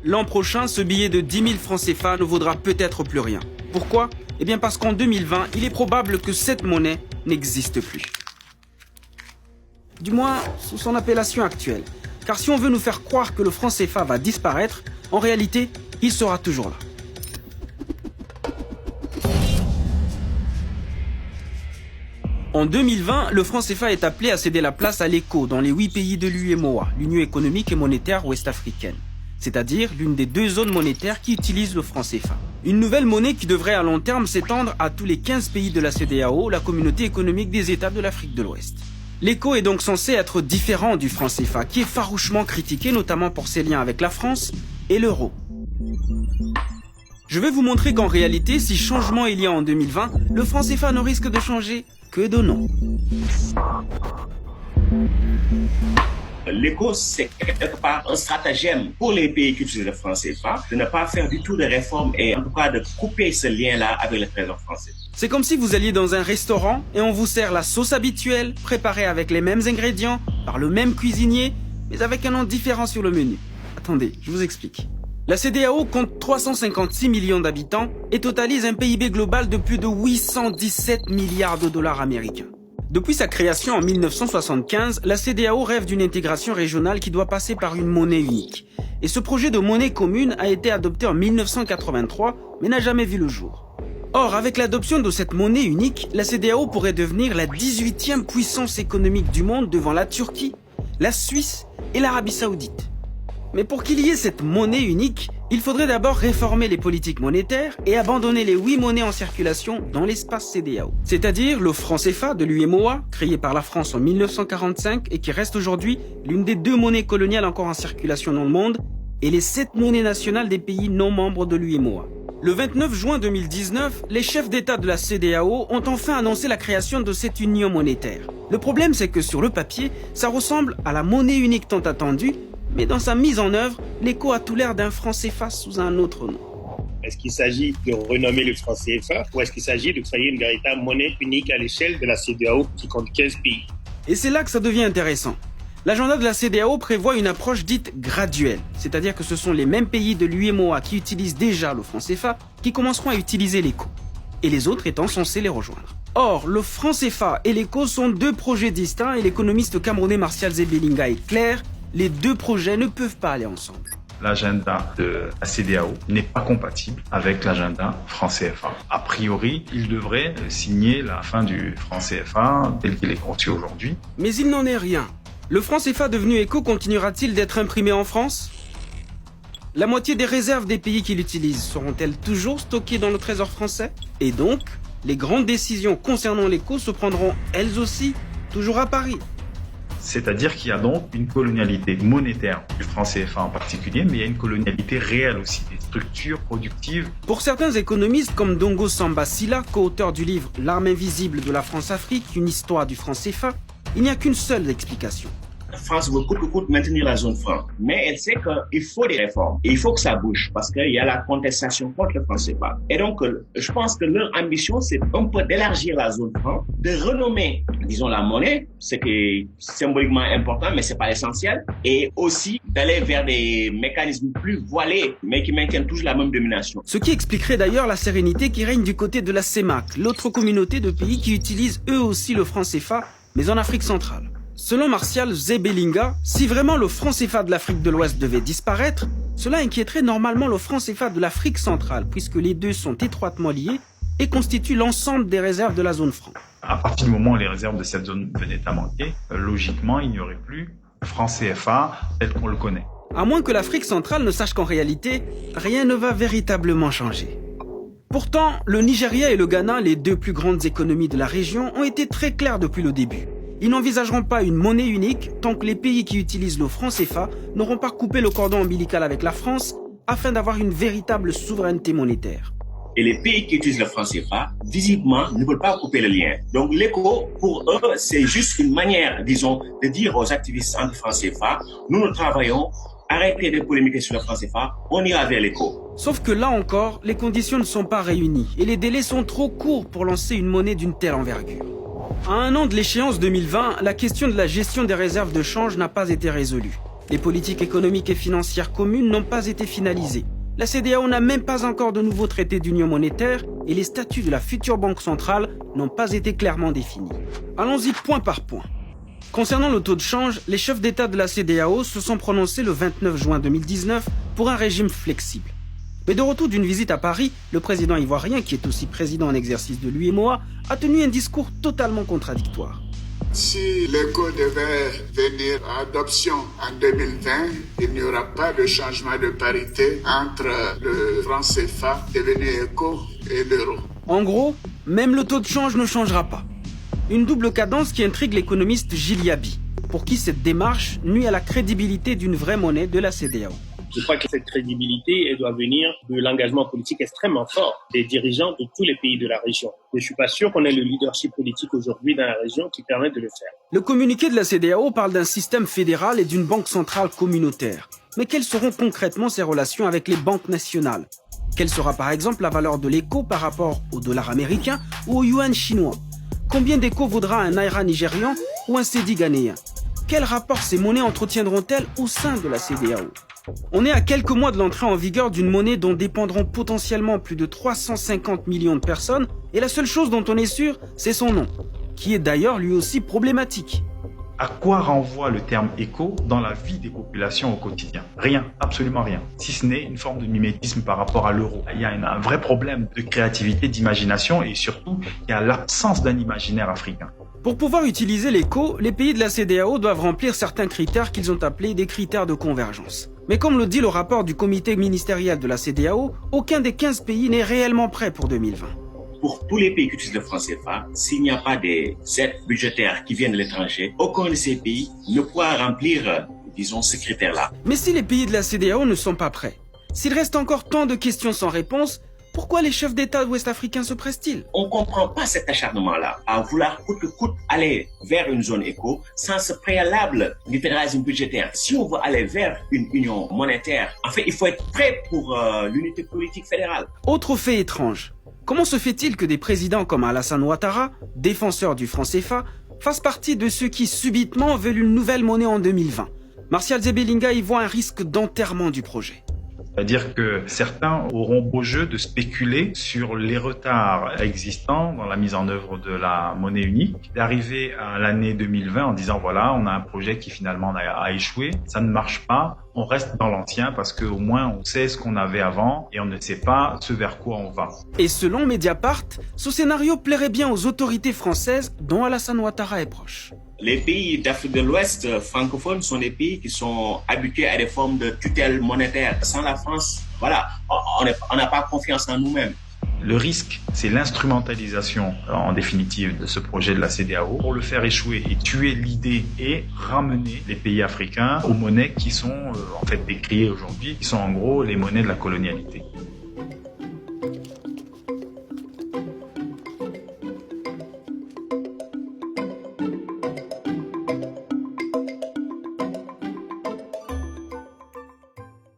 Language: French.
L'an prochain, ce billet de 10 000 francs CFA ne vaudra peut-être plus rien. Pourquoi? Eh bien parce qu'en 2020, il est probable que cette monnaie n'existe plus. Du moins, sous son appellation actuelle. Car si on veut nous faire croire que le franc CFA va disparaître, en réalité, il sera toujours là. En 2020, le franc CFA est appelé à céder la place à l'ECO dans les 8 pays de l'UEMOA, l'Union économique et monétaire ouest-africaine, c'est-à-dire l'une des 2 zones monétaires qui utilisent le franc CFA. Une nouvelle monnaie qui devrait à long terme s'étendre à tous les 15 pays de la CEDEAO, la communauté économique des États de l'Afrique de l'Ouest. L'ECO est donc censé être différent du franc CFA, qui est farouchement critiqué notamment pour ses liens avec la France et l'euro. Je vais vous montrer qu'en réalité, si changement il y a en 2020, le franc CFA ne risque de changer que de nom. L'ECO, c'est quelque part un stratagème pour les pays qui utilisent le franc CFA de ne pas faire du tout de réforme et en tout cas de couper ce lien-là avec le trésor français. C'est comme si vous alliez dans un restaurant et on vous sert la sauce habituelle, préparée avec les mêmes ingrédients, par le même cuisinier, mais avec un nom différent sur le menu. Attendez, je vous explique. La CEDEAO compte 356 millions d'habitants et totalise un PIB global de plus de 817 milliards de dollars américains. Depuis sa création en 1975, la CEDEAO rêve d'une intégration régionale qui doit passer par une monnaie unique. Et ce projet de monnaie commune a été adopté en 1983, mais n'a jamais vu le jour. Or, avec l'adoption de cette monnaie unique, la CEDEAO pourrait devenir la 18e puissance économique du monde devant la Turquie, la Suisse et l'Arabie Saoudite. Mais pour qu'il y ait cette monnaie unique, il faudrait d'abord réformer les politiques monétaires et abandonner les 8 monnaies en circulation dans l'espace CEDEAO. C'est-à-dire le franc CFA de l'UEMOA, créé par la France en 1945 et qui reste aujourd'hui l'une des 2 monnaies coloniales encore en circulation dans le monde, et les 7 monnaies nationales des pays non membres de l'UEMOA. Le 29 juin 2019, les chefs d'État de la CEDEAO ont enfin annoncé la création de cette union monétaire. Le problème, c'est que sur le papier, ça ressemble à la monnaie unique tant attendue, mais dans sa mise en œuvre, l'ECO a tout l'air d'un franc CFA sous un autre nom. Est-ce qu'il s'agit de renommer le franc CFA ou est-ce qu'il s'agit de créer une véritable monnaie unique à l'échelle de la CEDEAO qui compte 15 pays? Et c'est là que ça devient intéressant. L'agenda de la CEDEAO prévoit une approche dite graduelle, c'est-à-dire que ce sont les mêmes pays de l'UEMOA qui utilisent déjà le franc CFA qui commenceront à utiliser l'ECO, et les autres étant censés les rejoindre. Or, le franc CFA et l'ECO sont 2 projets distincts et l'économiste camerounais Martial Zebelinga est clair, les 2 projets ne peuvent pas aller ensemble. L'agenda de la CEDEAO n'est pas compatible avec l'agenda franc CFA. A priori, il devrait signer la fin du franc CFA tel qu'il est conçu aujourd'hui. Mais il n'en est rien. Le franc CFA devenu ECO continuera-t-il d'être imprimé en France? La moitié des réserves des pays qui l'utilisent seront-elles toujours stockées dans le trésor français? Et donc, les grandes décisions concernant l'ECO se prendront elles aussi toujours à Paris. C'est-à-dire qu'il y a donc une colonialité monétaire du franc CFA en particulier, mais il y a une colonialité réelle aussi, des structures productives. Pour certains économistes comme Dongo Samba Sylla, co-auteur du livre L'arme invisible de la France-Afrique, une histoire du franc CFA, il n'y a qu'une seule explication. La France veut coûte que coûte maintenir la zone franc, mais elle sait qu'il faut des réformes. Et il faut que ça bouge parce qu'il y a la contestation contre le franc CFA. Et donc, je pense que leur ambition, c'est un peu d'élargir la zone franc, de renommer, disons, la monnaie, ce qui est symboliquement important, mais c'est pas essentiel, et aussi d'aller vers des mécanismes plus voilés, mais qui maintiennent toujours la même domination. Ce qui expliquerait d'ailleurs la sérénité qui règne du côté de la CEMAC, l'autre communauté de pays qui utilisent eux aussi le franc CFA, mais en Afrique centrale. Selon Martial Zebelinga, si vraiment le franc CFA de l'Afrique de l'Ouest devait disparaître, cela inquiéterait normalement le franc CFA de l'Afrique centrale, puisque les 2 sont étroitement liés et constituent l'ensemble des réserves de la zone franc. À partir du moment où les réserves de cette zone venaient à manquer, logiquement, il n'y aurait plus le franc CFA tel qu'on le connaît. À moins que l'Afrique centrale ne sache qu'en réalité, rien ne va véritablement changer. Pourtant, le Nigeria et le Ghana, les 2 plus grandes économies de la région, ont été très clairs depuis le début. Ils n'envisageront pas une monnaie unique tant que les pays qui utilisent le franc CFA n'auront pas coupé le cordon ombilical avec la France afin d'avoir une véritable souveraineté monétaire. Et les pays qui utilisent le franc CFA, visiblement, ne veulent pas couper le lien. Donc l'ECO, pour eux, c'est juste une manière, disons, de dire aux activistes anti-franc CFA, nous travaillons, arrêtez de polémiquer sur le franc CFA, on ira vers l'ECO. Sauf que là encore, les conditions ne sont pas réunies et les délais sont trop courts pour lancer une monnaie d'une telle envergure. À 1 an de l'échéance 2020, la question de la gestion des réserves de change n'a pas été résolue. Les politiques économiques et financières communes n'ont pas été finalisées. La CEDEAO n'a même pas encore de nouveau traité d'union monétaire et les statuts de la future banque centrale n'ont pas été clairement définis. Allons-y point par point. Concernant le taux de change, les chefs d'État de la CEDEAO se sont prononcés le 29 juin 2019 pour un régime flexible. Mais de retour d'une visite à Paris, le président ivoirien, qui est aussi président en exercice de l'UEMOA, a tenu un discours totalement contradictoire. Si l'éco devait venir à adoption en 2020, il n'y aura pas de changement de parité entre le franc CFA devenu éco et l'euro. En gros, même le taux de change ne changera pas. Une double cadence qui intrigue l'économiste Gilles Yaby, pour qui cette démarche nuit à la crédibilité d'une vraie monnaie de la CEDEAO. Je crois que cette crédibilité, elle doit venir de l'engagement politique extrêmement fort des dirigeants de tous les pays de la région. Mais je suis pas sûr qu'on ait le leadership politique aujourd'hui dans la région qui permet de le faire. Le communiqué de la CEDEAO parle d'un système fédéral et d'une banque centrale communautaire. Mais quelles seront concrètement ces relations avec les banques nationales? Quelle sera par exemple la valeur de l'éco par rapport au dollar américain ou au yuan chinois? Combien d'éco vaudra un naira nigérian ou un cedi ghanéen? Quel rapport ces monnaies entretiendront-elles au sein de la CEDEAO? On est à quelques mois de l'entrée en vigueur d'une monnaie dont dépendront potentiellement plus de 350 millions de personnes et la seule chose dont on est sûr, c'est son nom, qui est d'ailleurs lui aussi problématique. À quoi renvoie le terme éco dans la vie des populations au quotidien? Rien, absolument rien. Si ce n'est une forme de mimétisme par rapport à l'euro. Il y a un vrai problème de créativité, d'imagination et surtout, il y a l'absence d'un imaginaire africain. Pour pouvoir utiliser l'éco, les pays de la CEDEAO doivent remplir certains critères qu'ils ont appelés des critères de convergence. Mais comme le dit le rapport du comité ministériel de la CEDEAO, aucun des 15 pays n'est réellement prêt pour 2020. Pour tous les pays qui utilisent le franc CFA, s'il n'y a pas des aides budgétaires qui viennent de l'étranger, aucun de ces pays ne pourra remplir, disons, ces critères-là. Mais si les pays de la CEDEAO ne sont pas prêts, s'il reste encore tant de questions sans réponse, pourquoi les chefs d'État ouest-africains se pressent-ils? On ne comprend pas cet acharnement-là à vouloir coûte que coûte aller vers une zone éco sans ce préalable du fédéralisme budgétaire. Si on veut aller vers une union monétaire, en fait, il faut être prêt pour l'unité politique fédérale. Autre fait étrange. Comment se fait-il que des présidents comme Alassane Ouattara, défenseur du franc CFA, fassent partie de ceux qui subitement veulent une nouvelle monnaie en 2020? Martial Zebelinga y voit un risque d'enterrement du projet. C'est-à-dire que certains auront beau jeu de spéculer sur les retards existants dans la mise en œuvre de la monnaie unique, d'arriver à l'année 2020 en disant voilà, on a un projet qui finalement a échoué, ça ne marche pas, on reste dans l'ancien parce qu'au moins on sait ce qu'on avait avant et on ne sait pas ce vers quoi on va. Et selon Mediapart, ce scénario plairait bien aux autorités françaises dont Alassane Ouattara est proche. Les pays d'Afrique de l'Ouest francophones sont des pays qui sont habitués à des formes de tutelle monétaire. Sans la France, voilà, on n'a pas confiance en nous-mêmes. Le risque, c'est l'instrumentalisation, en définitive, de ce projet de la CEDEAO pour le faire échouer et tuer l'idée et ramener les pays africains aux monnaies qui sont en fait décriées aujourd'hui, qui sont en gros les monnaies de la colonialité.